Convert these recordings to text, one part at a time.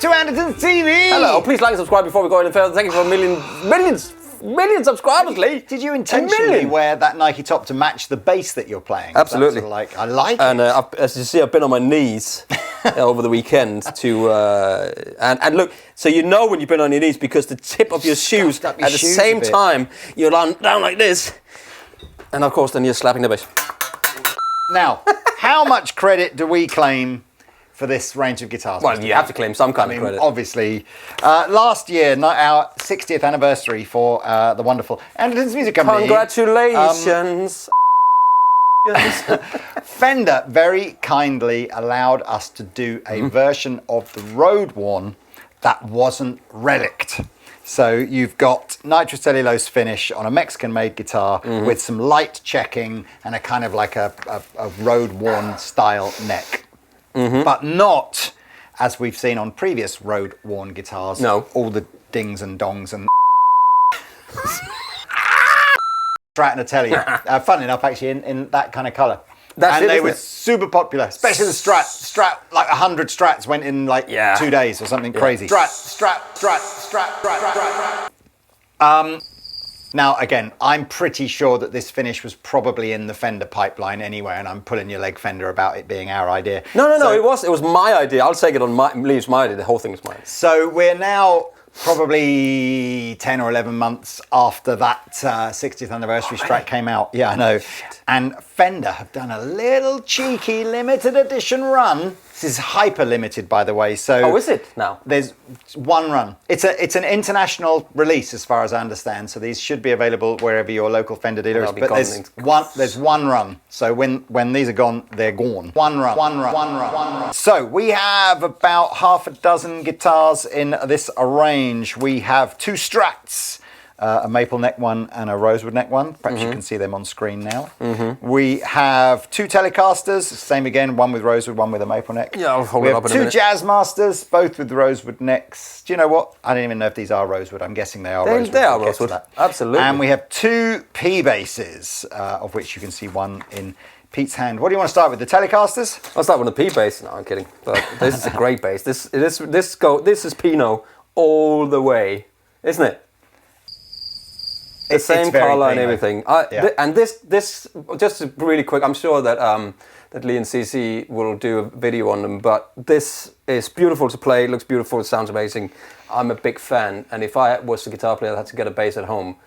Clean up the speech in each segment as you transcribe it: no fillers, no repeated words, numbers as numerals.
to Andertons TV! Hello, please like and subscribe before we go any further. Thank you for million subscribers, Lee. Did you intentionally wear that Nike top to match the bass that you're playing? Absolutely. Sort of like, I like and, it. as you see, I've been on my knees over the weekend to and look. So you know when you've been on your knees because the tip of your shoes at the same time you're down like this, and of course then you're slapping the bass. Now, how much credit do we claim for this range of guitars? Well, you have to claim some kind of credit. Obviously, last year, our 60th anniversary for the wonderful Andertons Music Co. Congratulations. Fender very kindly allowed us to do a version of the Road Worn that wasn't relicked. So you've got nitro-cellulose finish on a Mexican-made guitar with some light checking and a kind of like a road-worn style neck. But not, as we've seen on previous road-worn guitars, no. all the dings and dongs and Strat and a Tele. Funnily enough, actually, in that kind of colour. And they were super popular, especially the Strat. Strat, like 100 Strats went in like 2 days or something crazy. Strat. Now, again, I'm pretty sure that this finish was probably in the Fender pipeline anyway, and I'm pulling your leg, Fender, about it being our idea. No, it was my idea. I'll take it on Lee's my idea. The whole thing was mine. So we're now probably 10 or 11 months after that 60th anniversary Strat came out. Yeah, I know. And Fender have done a little cheeky limited edition run. This is hyper limited, by the way. So is it now? There's one run. It's an international release, as far as I understand. So these should be available wherever your local Fender dealer is. But there's one run. So when these are gone, they're gone. One run. So we have about half a dozen guitars in this range. We have 2 Strats. A maple neck one and a rosewood neck one. Perhaps you can see them on screen now. We have 2 Telecasters, same again, one with rosewood, one with a maple neck. Yeah, I'll hold it up in a minute. We have 2 Jazzmasters, both with rosewood necks. Do you know what? I don't even know if these are rosewood. I'm guessing they are rosewood. They are rosewood, absolutely. And we have 2 P basses, of which you can see one in Pete's hand. What do you want to start with, the Telecasters? I'll start with the P bass. No, I'm kidding. But this is a great bass. This is Pinot all the way, isn't it? The same colour and everything. And this just really quick. I'm sure that that Lee and CC will do a video on them. But this is beautiful to play. It looks beautiful. It sounds amazing. I'm a big fan. And if I was a guitar player that had to get a bass at home,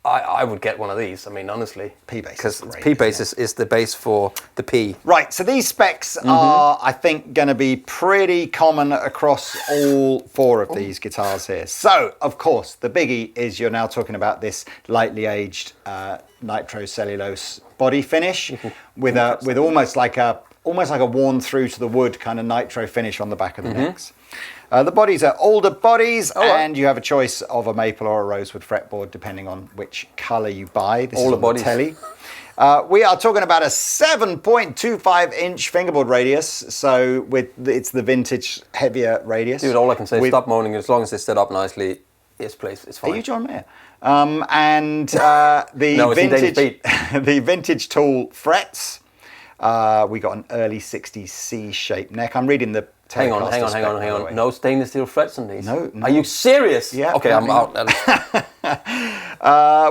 I would get one of these. I mean, honestly, P bass. Because P bass is the bass for the P. Right. So these specs are, I think, going to be pretty common across all 4 of these guitars here. So, of course, the biggie is you're now talking about this lightly aged nitro-cellulose body finish with almost like a worn through to the wood kind of nitro finish on the back of the necks. The bodies are older bodies, and you have a choice of a maple or a rosewood fretboard depending on which colour you buy. This is on the Tele. We are talking about a 7.25-inch fingerboard radius, so it's the vintage heavier radius. Dude, all I can say is stop moaning. As long as it's set up nicely, Yes, please. It's fine. Are you John Mayer? And the No, it's in Danish vintage, beat. the vintage tool frets. We got an early 60s C-shaped neck. I'm reading the Hang on. No stainless steel frets on these. No. Are you serious? Yeah. Okay, I'm out.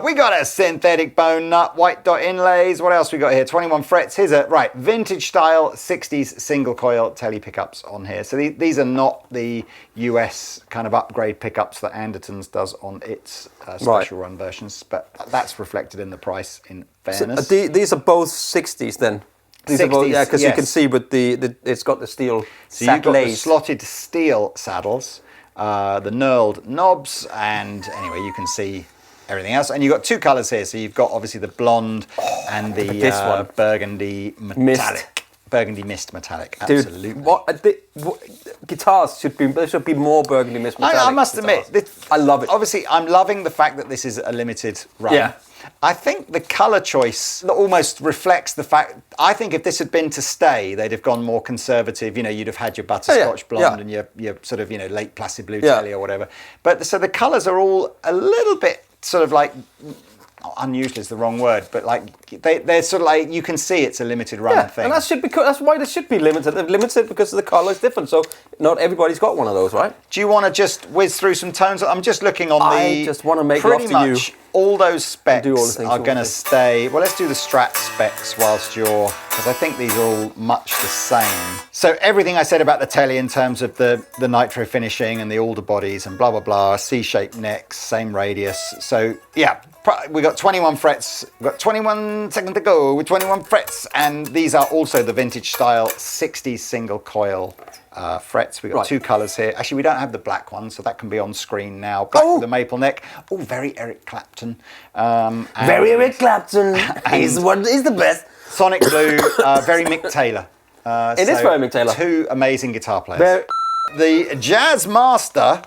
We got a synthetic bone nut, white dot inlays. What else we got here? 21 frets. Here's a vintage style 60s single coil Tele pickups on here. So these are not the US kind of upgrade pickups that Andertons does on its special run versions, but that's reflected in the price. In fairness, So, these are both 60s then. These 60s, are both, because you yes. can see with it's got the steel. So you've got the slotted steel saddles, the knurled knobs, and anyway, you can see everything else. And you've got two colours here. So you've got obviously the blonde and the burgundy metallic. Burgundy mist metallic, absolutely. Dude, guitars should be more burgundy mist metallic. I must admit, I love it. Obviously, I'm loving the fact that this is a limited run. Yeah. I think the colour choice almost reflects the fact. I think if this had been to stay, they'd have gone more conservative. You know, you'd have had your butterscotch blonde and your sort of late placid blue Tele or whatever. But so the colours are all a little bit sort of like. Unusual is the wrong word, but like they're sort of like you can see it's a limited run thing. And that's why they should be limited. They're limited because the colour is different. So not everybody's got one of those, right? Do you want to just whiz through some tones? I'm just looking on I just want to make pretty love to much you. all those specs Do all the things are going to stay. Well, let's do the Strat specs whilst because I think these are all much the same. So everything I said about the Tele in terms of the nitro finishing and the alder bodies and blah blah blah, C-shaped necks, same radius. So yeah. We got 21 frets, we've got 21 seconds to go with 21 frets, and these are also the vintage style 60s single coil frets. We've got two colours here. Actually, we don't have the black one, so that can be on screen now. Black with a maple neck. Oh, very Eric Clapton. Very Eric Clapton is the best. Sonic blue, very Mick Taylor. It is very Mick Taylor. Two amazing guitar players. The Jazzmaster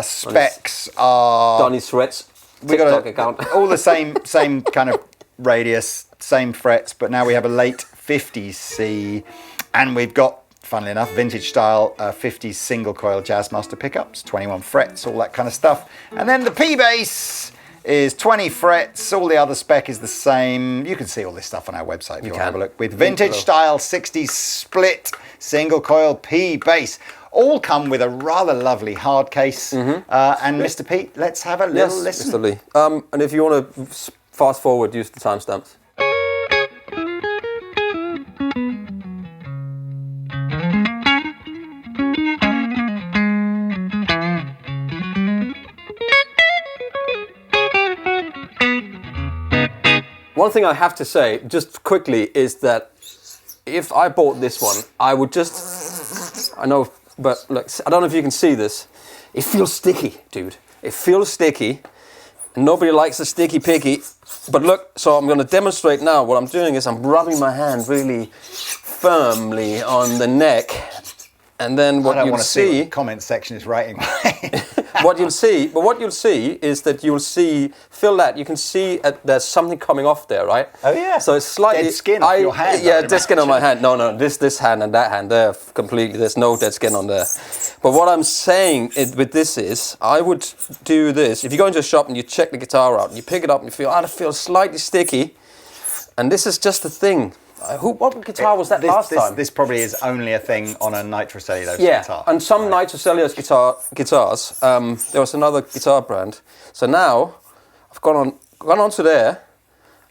specs are... Donny's frets. We got all the same kind of radius, same frets, but now we have a late 50s C, and we've got, funnily enough, vintage style 50s single coil Jazzmaster pickups, 21 frets, all that kind of stuff. And then the P bass is 20 frets. All the other spec is the same. You can see all this stuff on our website if you want to have a look. With vintage style 60s split single coil P bass. All come with a rather lovely hard case. And Mr. Pete, let's have a little listen. Mr. Lee. And if you want to fast forward, use the timestamps. One thing I have to say, just quickly, is that if I bought this one, I would just... I know... But look, I don't know if you can see this. It feels sticky, dude. It feels sticky. Nobody likes a sticky picky. But look, so I'm going to demonstrate now. What I'm doing is I'm rubbing my hand really firmly on the neck. And then what you'll see... What the comment section is writing. What you'll see is that you'll see, feel that, you can see there's something coming off there, right? Oh yeah. So it's slightly... Dead skin on your hand. Yeah, dead skin on my hand. No, this hand and that hand, they're completely, there's no dead skin on there. But what I'm saying with this is, I would do this. If you go into a shop and you check the guitar out and you pick it up and you feel, it feels slightly sticky. And this is just the thing. What guitar was that last time? This probably is only a thing on a nitro-cellulose guitar. And some nitro-cellulose guitars. There was another guitar brand. So now I've gone onto there,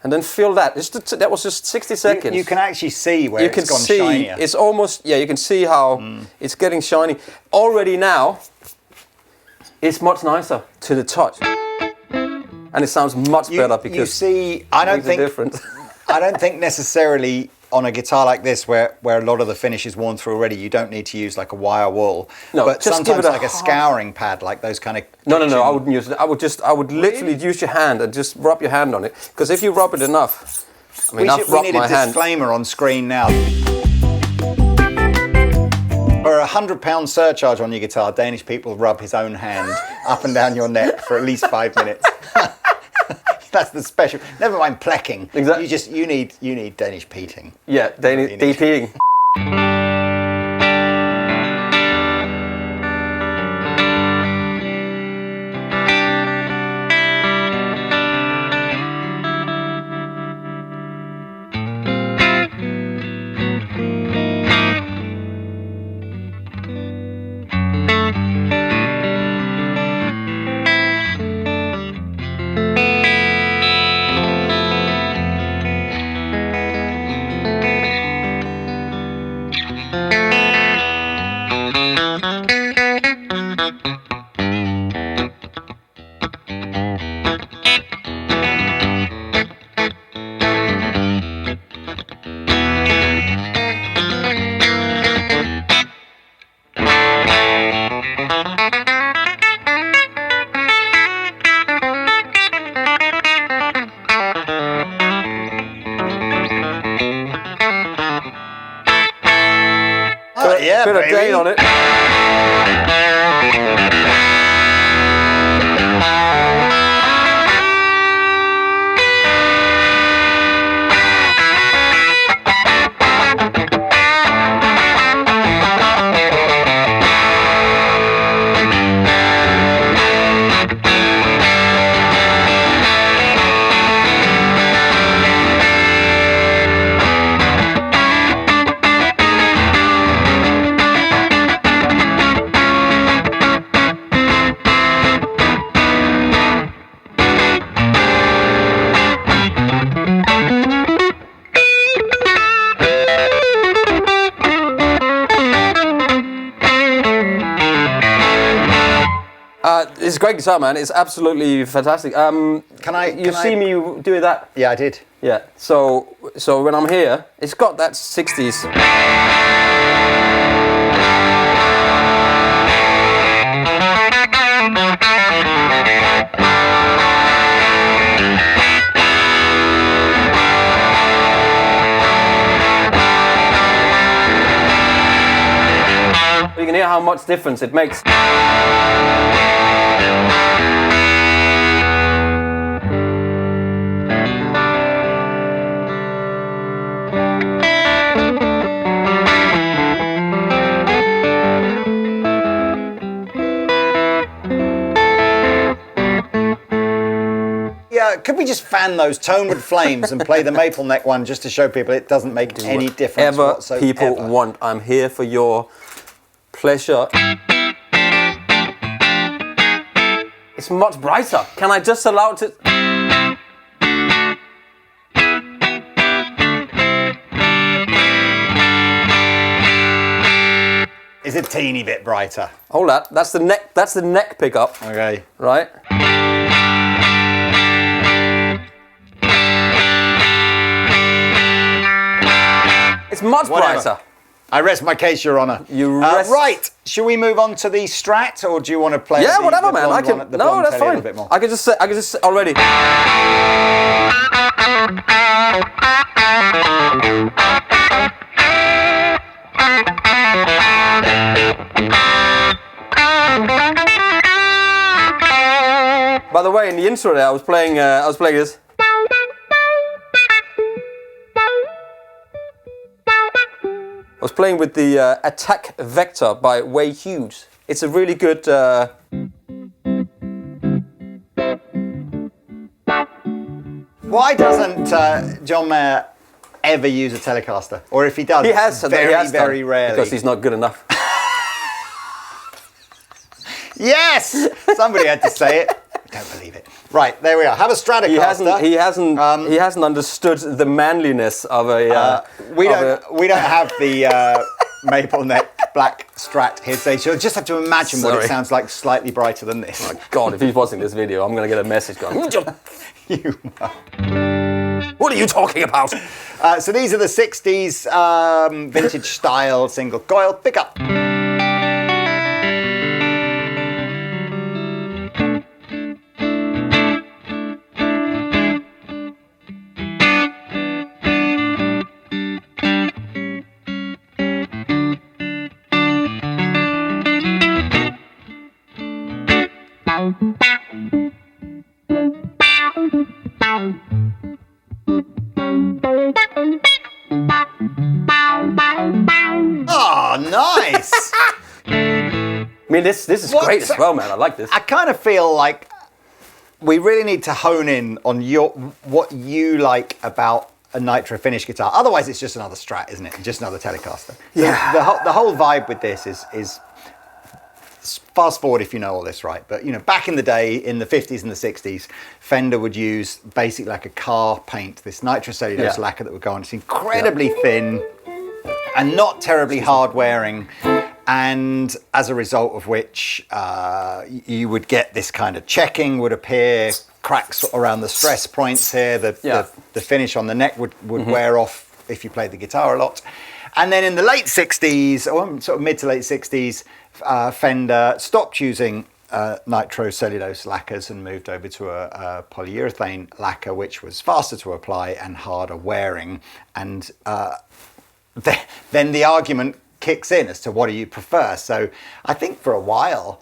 and then feel that. That was just 60 seconds. You can actually see where it's gone shinier. It's almost you can see how it's getting shiny. Already now, it's much nicer to the touch, and it sounds much better because you see. I don't think different. I don't think necessarily on a guitar like this, where a lot of the finish is worn through already, you don't need to use like a wire wool. No, but just sometimes give it like a scouring pad, like those kind of. No, I wouldn't use it. I would literally use your hand and just rub your hand on it. Because if you rub it enough, we need a disclaimer on screen now. For a £100 surcharge on your guitar, Danish people rub his own hand up and down your neck for at least 5 minutes. That's the special. Never mind plecking. Exactly. You need Danish peating. Yeah, Danish DPing. Yeah, Bit of gain on it. It's a great guitar, man. It's absolutely fantastic. You see me doing that? Yeah, I did. Yeah. So when I'm here, it's got that 60s. You can hear how much difference it makes. Could we just fan those tonewood flames and play the maple neck one just to show people it doesn't make any difference whatsoever? People want. I'm here for your pleasure. It's much brighter. Can I just allow it to... Is it a teeny bit brighter? Hold that. That's the neck. That's the neck pickup. Okay. Right. It's much brighter. I rest my case, Your Honour. You rest. Right. Should we move on to the Strat, or do you want to play? Yeah, whatever, the man. I can. No, that's fine. A bit more? I can just say. I can just already. By the way, in the intro there, I was playing this. I was playing with the Attack Vector by Way Hughes. It's a really good... Why doesn't John Mayer ever use a Telecaster? Or if he does, he has very rarely. Because he's not good enough. Yes! Somebody had to say it. I don't believe it. Right, there we are. Have a Stratocaster. He hasn't understood the manliness of a. We don't have the maple neck black Strat here today. So you'll just have to imagine what it sounds like, slightly brighter than this. Oh my God! If he's watching this video, I'm gonna get a message going. You. What are you talking about? So these are the '60s vintage style single coil pickup. Oh, nice! I mean, this is great as well, man. I like this. I kind of feel like we really need to hone in on what you like about a nitro finish guitar. Otherwise, it's just another Strat, isn't it? Just another Telecaster. Yeah. So the whole vibe with this is fast forward if you know all this, right? But you know, back in the day, in the 50s and the 60s, Fender would use basically like a car paint, this nitro-cellulose lacquer that would go on. It's incredibly thin and not terribly hard wearing. And as a result of which, you would get this kind of checking would appear, cracks around the stress points here, the finish on the neck would wear off if you played the guitar a lot. And then in the late 60s, or sort of mid to late 60s, Fender stopped using nitro-cellulose lacquers and moved over to a polyurethane lacquer, which was faster to apply and harder wearing. And then the argument kicks in as to what do you prefer. So I think for a while,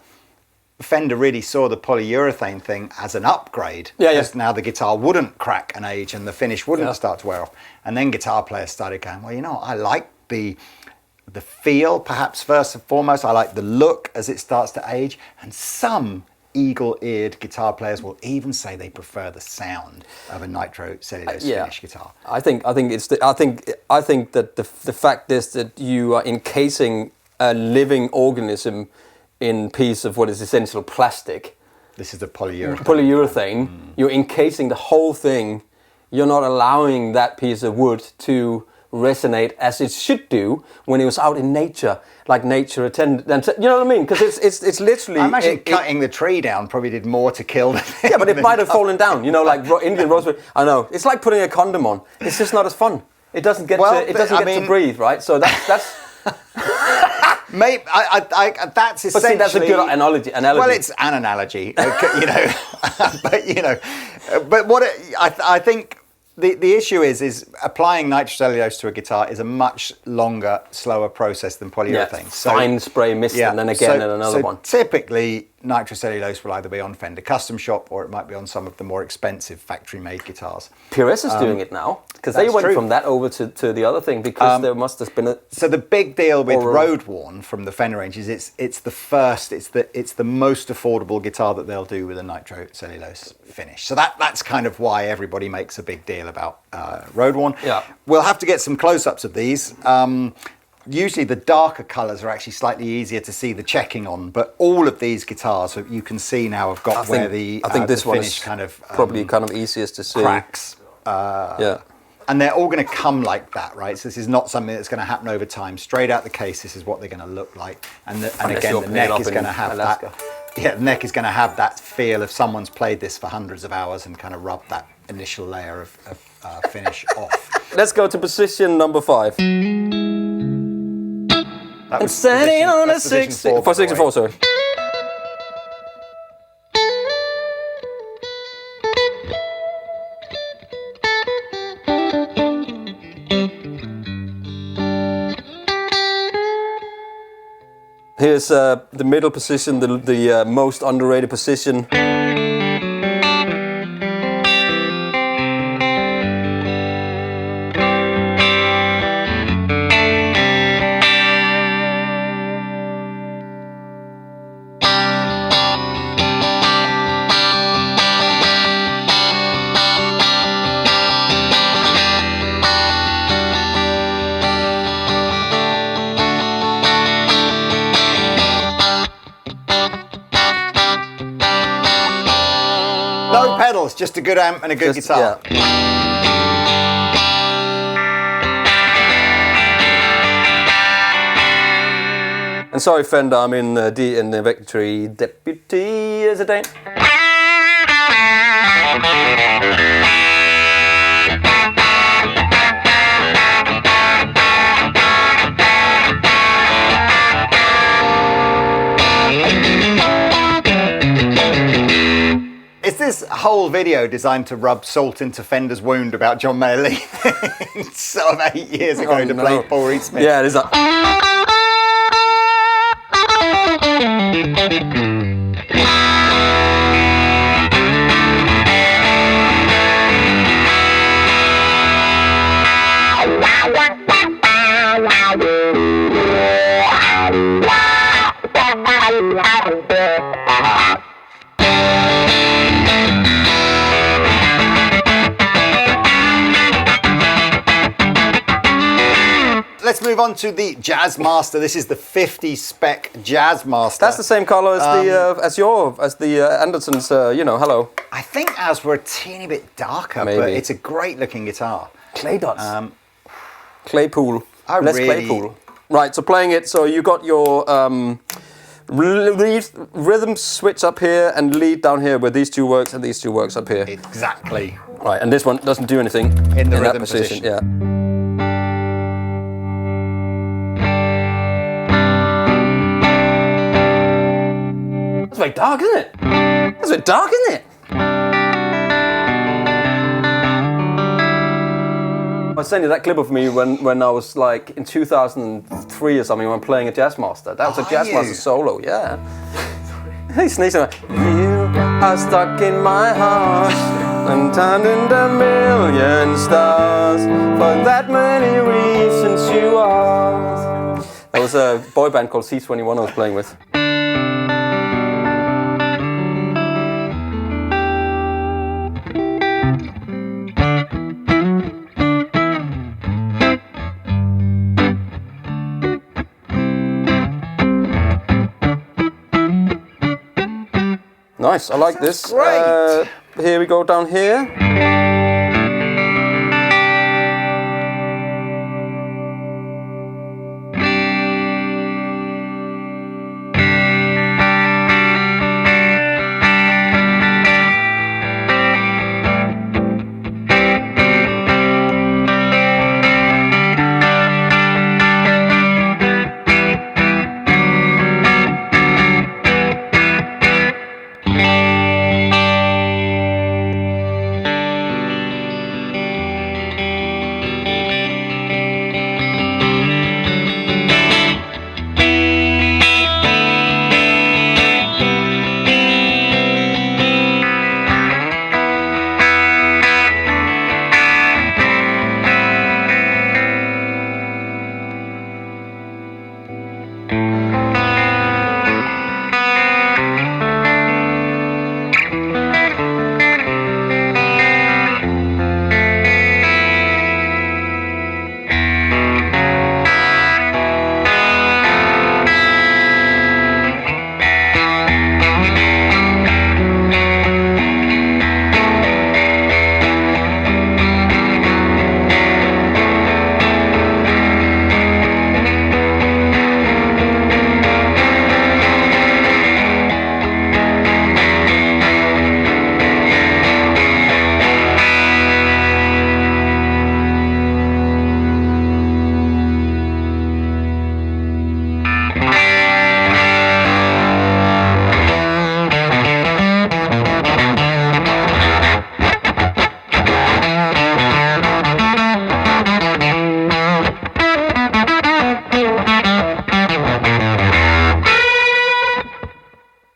Fender really saw the polyurethane thing as an upgrade. Because now the guitar wouldn't crack and age and the finish wouldn't start to wear off. And then guitar players started going, well, you know, I like the feel, perhaps first and foremost. I like the look as it starts to age. And some eagle-eared guitar players will even say they prefer the sound of a nitro-cellulose finish guitar. I think that the fact is that you are encasing a living organism in piece of what is essential plastic. This is the polyurethane. Polyurethane. You're encasing the whole thing. You're not allowing that piece of wood to resonate as it should do when it was out in nature, like nature attended. You know what I mean? Because it's literally. I imagine cutting the tree down probably did more to kill the thing. Yeah, but it might have fallen down. You know, like Indian rosewood. I know. It's like putting a condom on. It's just not as fun. It doesn't get to breathe, right? So that's. Maybe that's essentially. But see, that's a good analogy. Well, it's an analogy, you know. But you know, but what I think the issue is applying nitrocellulose to a guitar is a much longer, slower process than polyurethane. Fine spray mist, and then again and another one. Typically, nitrocellulose will either be on Fender Custom Shop or it might be on some of the more expensive factory-made guitars. PRS is doing it now because they went from that over to the other thing because there must have been a. So the big deal with Road Worn from the Fender range is it's the most affordable guitar that they'll do with a nitrocellulose finish. So that's kind of why everybody makes a big deal about Road Worn. Yeah. We'll have to get some close-ups of these. Usually the darker colours are actually slightly easier to see the checking on, but all of these guitars you can see now have got I think this one is kind of probably kind of easiest to see. Cracks. And they're all going to come like that, right? So this is not something that's going to happen over time. Straight out the case, this is what they're going to look like. And again, the neck is going to have that. Yeah, the neck is going to have that feel of someone's played this for hundreds of hours and kind of rubbed that initial layer of finish off. Let's go to position number 5. And standing on a 64, sorry. Here's the middle position, the most underrated position. No pedals, just a good amp and a good guitar. And sorry, Fender, I'm in the Victory Deputy as a Dane. Is this whole video designed to rub salt into Fender's wound about John Mayer Lee sort of 8 years ago to play Paul Reed Smith? Yeah, it is that. Let's move on to the Jazzmaster. This is the 50 spec Jazzmaster. That's the same color as the Andertons. Hello. I think ours were a teeny bit darker, but it's a great looking guitar. Clay dots. Claypool. Less Claypool. Right. So playing it. So you got your rhythm switch up here and lead down here, where these two works and these two works up here. Exactly. Right. And this one doesn't do anything in the rhythm that position. Yeah. That's very dark, isn't it? That's a bit dark, isn't it? I sent you that clip of me when I was like in 2003 or something when playing a Jazzmaster. That was a Jazzmaster solo, yeah. He sneezed like, you are stuck in my heart and turned into a million stars. For that many reasons you are. That was a boy band called C21 I was playing with. Nice, I like this. Great. Here we go down here.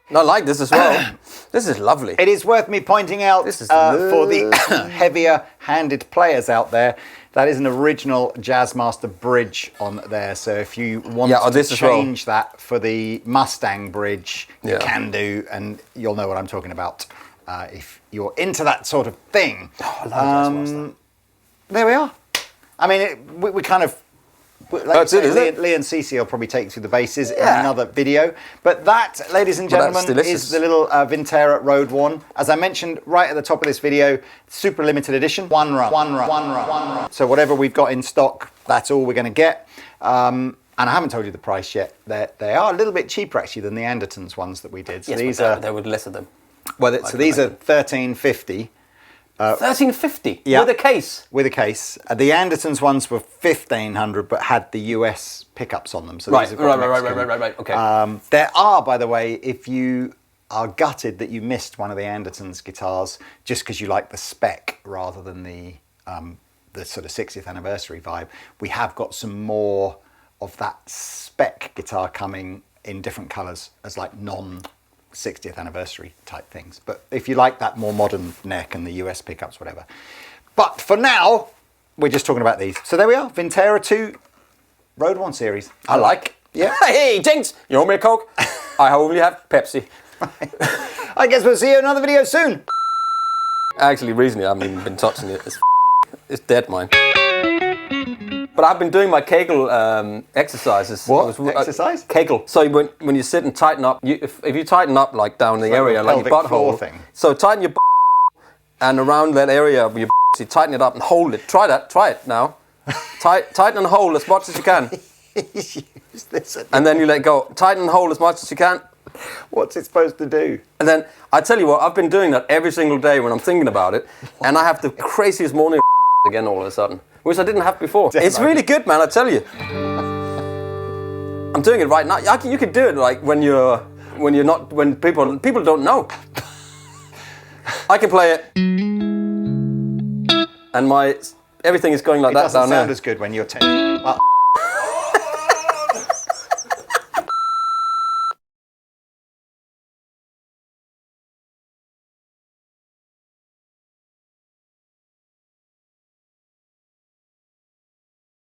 I like this as well. This is lovely. It is worth me pointing out for the heavier-handed players out there, that is an original Jazzmaster bridge on there. So if you want to change that for the Mustang bridge, you can do, and you'll know what I'm talking about if you're into that sort of thing. Oh, I love Jazzmaster. There we are. I mean, we kind of... Like Lee and Cece will probably take you through the basses in another video. But that, ladies and gentlemen, is the little Vintera Road One. As I mentioned right at the top of this video, super limited edition. One run. So whatever we've got in stock, that's all we're going to get. And I haven't told you the price yet. They are a little bit cheaper actually than the Andertons ones that we did. So yes, but they would less of them. Well, so these are $13.50. $13.50 with a case. With a case. The Andertons ones were $1,500, but had the US pickups on them. So right. Okay. There are, by the way, if you are gutted that you missed one of the Andertons guitars, just because you like the spec rather than the sort of 60th anniversary vibe, we have got some more of that spec guitar coming in different colours as like 60th anniversary type things. But if you like that more modern neck and the US pickups, whatever. But for now, we're just talking about these. So there we are, Vintera 2 Road 1 series. I like. Yeah. Hey, Jinx, you want me a Coke? I only have Pepsi. I guess we'll see you in another video soon. Actually, recently I haven't even been touching it. It's dead, mine. But I've been doing my Kegel exercises. What? Exercise? Kegel. So when you sit and tighten up, if you tighten up like down the area, like your butthole. So tighten your and around that area of your so you tighten it up and hold it. Try that. Try it now. Tighten and hold as much as you can. And then you let go. Tighten and hold as much as you can. What's it supposed to do? And then I tell you what, I've been doing that every single day when I'm thinking about it, and I have the craziest morning again all of a sudden. Which I didn't have before. It's really good, man, I tell you. I'm doing it right now. You could do it like when people don't know. I can play it, and my everything is going like it that doesn't down sound there. as good when you're 10.